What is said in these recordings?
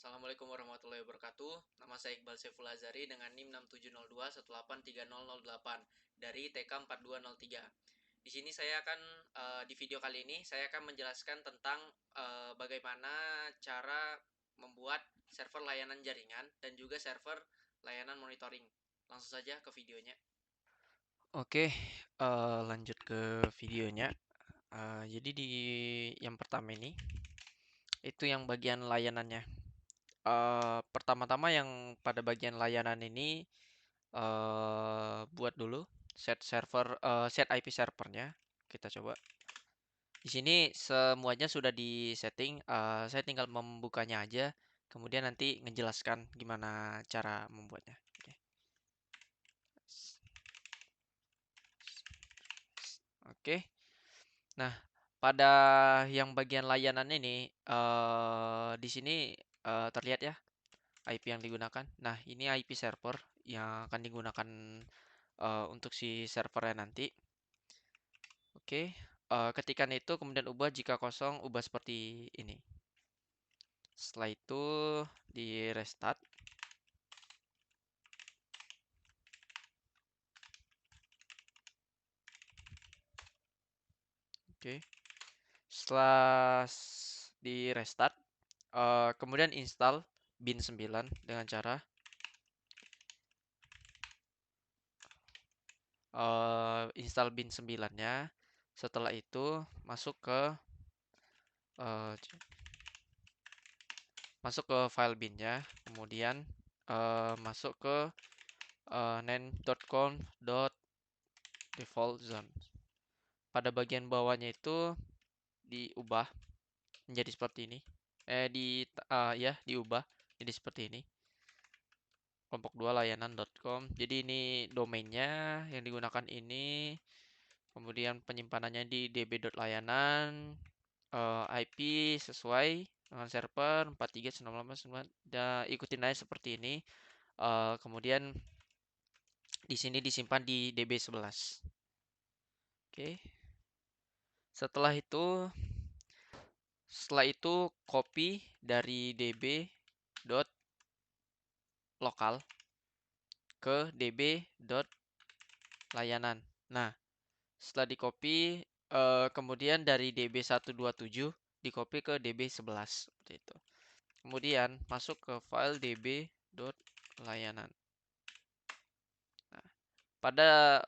Assalamualaikum warahmatullahi wabarakatuh. Nama saya Iqbal Saiful Azari dengan NIM 6702183008 dari TK 4203. Di sini saya akan di video kali ini saya akan menjelaskan tentang bagaimana cara membuat server layanan jaringan dan juga server layanan monitoring. Langsung saja ke videonya. Oke, lanjut ke videonya. Jadi di yang pertama ini, itu yang bagian layanannya. Pertama-tama yang pada bagian layanan ini, buat dulu set IP servernya. Kita coba. Di sini semuanya sudah di setting. Saya tinggal membukanya aja. Kemudian nanti ngejelaskan gimana cara membuatnya. Oke. Oke. Nah, pada yang bagian layanan ini, di sini terlihat ya IP yang digunakan. Nah, ini IP server yang akan digunakan untuk si servernya nanti. Oke, ketikan itu kemudian ubah jika kosong, ubah seperti ini. Setelah itu di restart. Oke, setelah di restart, kemudian install bin 9 dengan cara install bin 9-nya. Setelah itu uh, masuk ke file binnya, kemudian masuk ke nen.conf.default zone. Pada bagian bawahnya itu diubah menjadi seperti ini. Diubah jadi seperti ini. Kelompok 2 layanan.com. Jadi ini domainnya yang digunakan ini. Kemudian penyimpanannya di db.layanan. IP sesuai dengan server 43.168 dan ikutin aja seperti ini. Kemudian di sini disimpan di DB11. Oke. Setelah itu copy dari db.lokal ke db.layanan. Nah, setelah di copy kemudian dari db127 di copy ke db11 seperti itu. Kemudian masuk ke file db.layanan. Nah, pada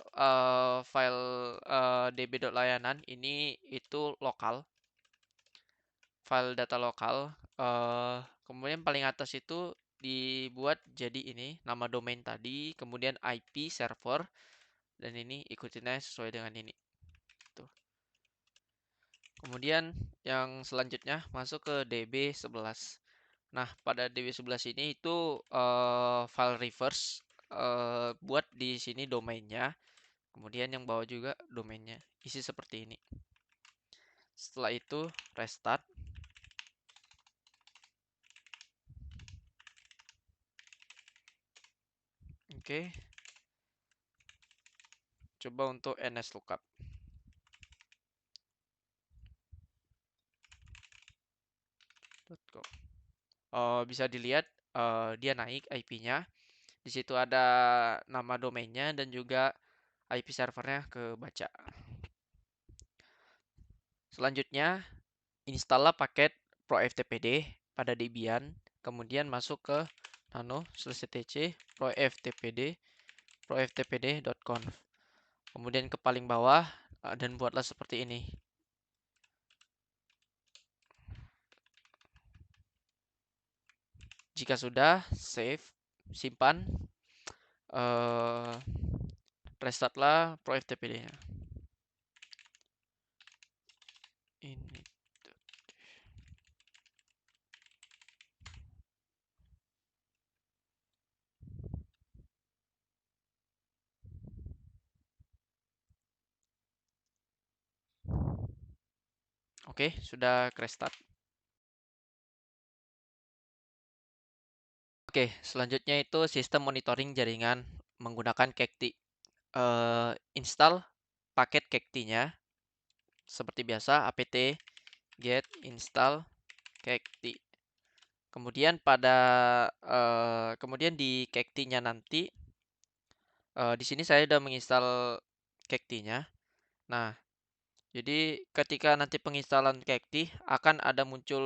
file db.layanan ini itu lokal, file data lokal. Kemudian paling atas itu dibuat jadi ini nama domain tadi, kemudian IP server, dan ini ikutin aja sesuai dengan ini. Tuh. Kemudian yang selanjutnya masuk ke db11. Nah, pada db11 ini itu file reverse, buat di sini domainnya. Kemudian yang bawah juga domainnya. Isi seperti ini. Setelah itu restart. Oke. Coba untuk nslookup. Bisa dilihat dia naik IP-nya. Di situ ada nama domainnya dan juga IP servernya kebaca. Selanjutnya, installlah paket ProFTPD pada Debian, kemudian masuk ke nano/tc proftpd.conf. Kemudian ke paling bawah dan buatlah seperti ini. Jika sudah, save, simpan, restartlah ProFTPD-nya. Ini. Oke, sudah restart. Oke, selanjutnya itu sistem monitoring jaringan menggunakan Kekti. Install paket Kekti-nya. Seperti biasa, apt get install Kekti. Kemudian kemudian di Cacti-nya nanti di sini saya udah menginstal Cacti-nya. Nah, jadi ketika nanti penginstalan Cacti akan ada muncul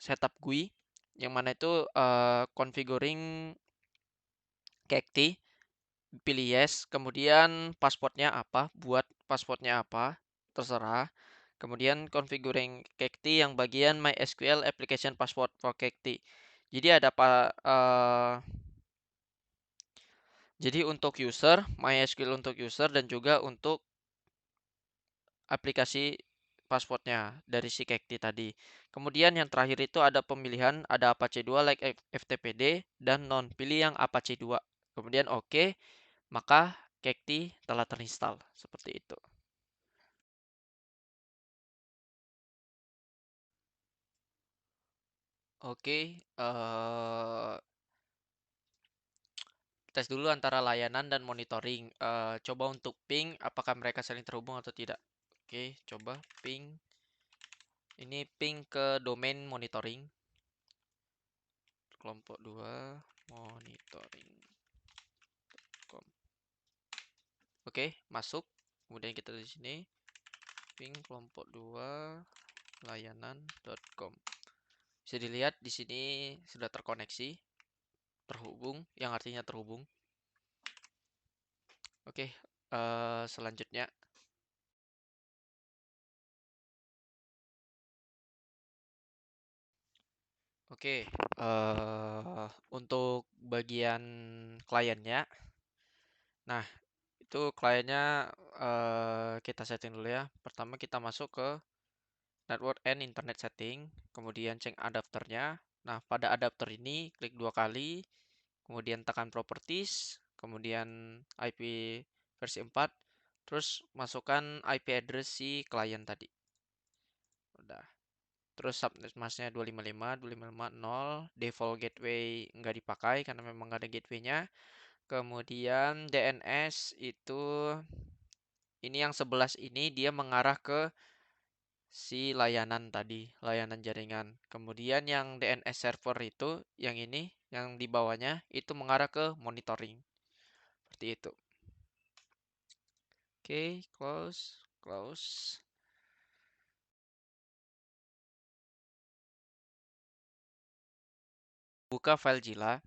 setup GUI yang mana itu configuring Cacti, pilih yes, kemudian passwordnya apa, buat passwordnya apa, terserah. Kemudian configuring Cacti yang bagian MySQL application password for Cacti. Jadi jadi untuk user, MySQL untuk user dan juga untuk aplikasi passwordnya dari si Cacti tadi. Kemudian yang terakhir itu ada pemilihan, ada Apache 2 like FTPD dan non. Pilih yang Apache 2. Kemudian oke, maka Cacti telah terinstall. Seperti itu. Oke, tes dulu antara layanan dan monitoring. Coba untuk ping, apakah mereka saling terhubung atau tidak. Oke, coba ping. Ini ping ke domain monitoring. Kelompok 2 monitoring. Oke, masuk. Kemudian kita di sini ping kelompok 2 layanan.com. Bisa dilihat di sini sudah terkoneksi, terhubung, yang artinya terhubung. Oke, selanjutnya. Oke, untuk bagian kliennya. Nah, itu kliennya kita setting dulu ya. Pertama kita masuk ke network and internet setting, kemudian cek adapternya. Nah, pada adapter ini klik 2 kali, kemudian tekan properties, kemudian IP versi 4, terus masukkan IP address si klien tadi. Udah. Terus subnet masknya 255, 255.0, default gateway nggak dipakai karena memang nggak ada gateway-nya. Kemudian DNS itu ini yang 11 ini dia mengarah ke si layanan tadi, layanan jaringan. Kemudian yang DNS server itu, yang ini, yang di bawahnya, itu mengarah ke monitoring. Seperti itu. Oke, close. Buka file Jila.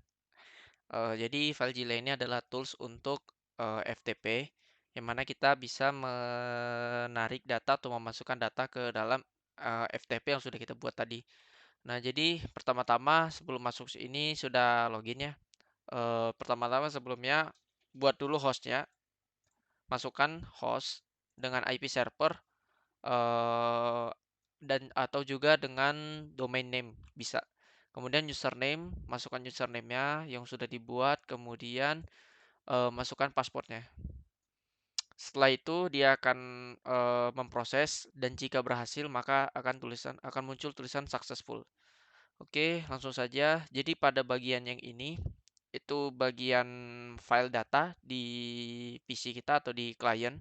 Jadi file Jila ini adalah tools untuk FTP, yang mana kita bisa menarik data atau memasukkan data ke dalam FTP yang sudah kita buat tadi. Nah, jadi pertama-tama sebelum masuk ini sudah login ya. Pertama-tama sebelumnya buat dulu hostnya, masukkan host dengan IP server dan atau juga dengan domain name bisa. Kemudian username, masukkan username-nya yang sudah dibuat, kemudian masukkan passwordnya. Setelah itu dia akan memproses dan jika berhasil maka akan muncul tulisan successful. Oke, langsung saja. Jadi pada bagian yang ini itu bagian file data di PC kita atau di klien.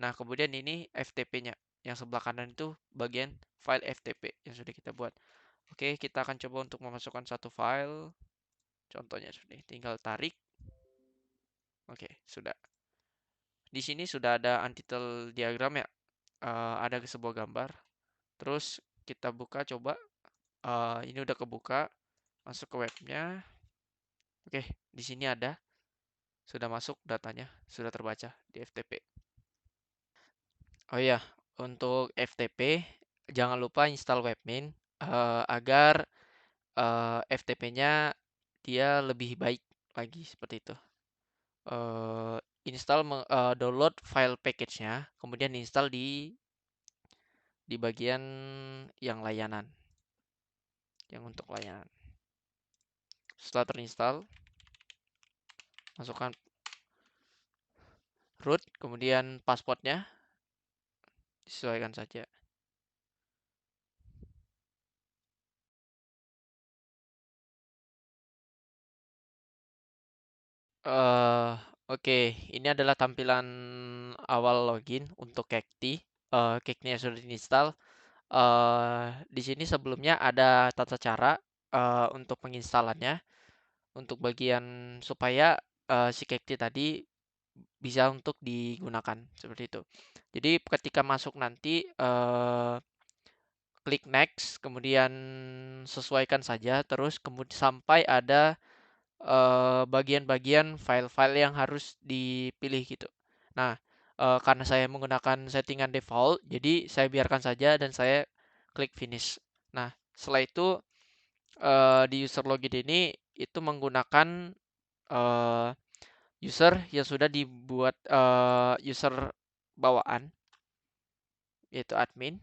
Nah, kemudian ini FTP-nya. Yang sebelah kanan itu bagian file FTP yang sudah kita buat. Oke, kita akan coba untuk memasukkan satu file. Contohnya seperti ini. Tinggal tarik. Oke, sudah. Di sini sudah ada untitled diagram ya. Ada sebuah gambar. Terus kita buka coba. Ini udah kebuka. Masuk ke webnya. Oke, di sini ada. Sudah masuk datanya. Sudah terbaca di FTP. Oh iya, untuk FTP jangan lupa install webmin agar FTP-nya dia lebih baik lagi seperti itu. Download file package-nya, kemudian install di bagian yang layanan, yang untuk layanan. Setelah terinstall, masukkan root, kemudian passwordnya disesuaikan saja. Oke, ini adalah tampilan awal login untuk Cacti. Cacti yang sudah diinstal. Di sini sebelumnya ada tata cara untuk penginstalannya, untuk bagian supaya si Kekti tadi bisa untuk digunakan seperti itu. Jadi ketika masuk nanti klik next, kemudian sesuaikan saja, terus kemudian sampai ada bagian-bagian file-file yang harus dipilih gitu. Nah, karena saya menggunakan settingan default, jadi saya biarkan saja dan saya klik finish. Nah, setelah itu di user login ini itu menggunakan eh, user yang sudah dibuat user bawaan, yaitu admin.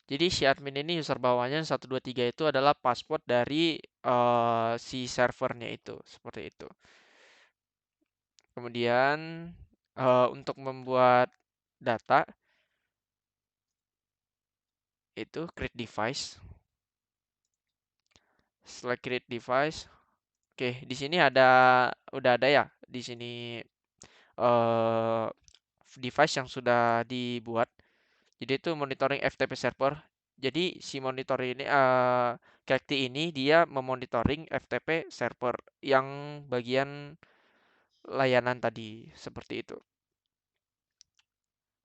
Jadi si admin ini user bawaannya 123 itu adalah password dari si servernya itu, seperti itu. Kemudian untuk membuat data itu create device. Setelah create device, oke, di sini udah ada ya di sini eh device yang sudah dibuat. Jadi itu monitoring FTP server. Jadi si monitor ini Cacti ini dia memonitoring FTP server yang bagian layanan tadi seperti itu.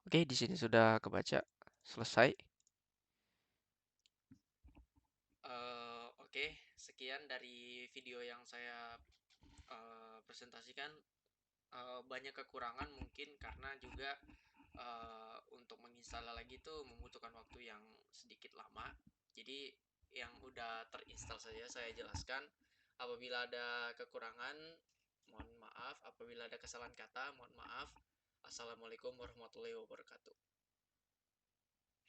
Oke, di sini sudah kebaca. Selesai. Oke, sekian dari video yang saya presentasikan. Banyak kekurangan mungkin karena juga untuk menginstal lagi itu membutuhkan waktu yang sedikit lama. Jadi yang udah terinstall saja saya jelaskan. Apabila ada kekurangan, mohon maaf. Apabila ada kesalahan kata, mohon maaf. Assalamualaikum warahmatullahi wabarakatuh.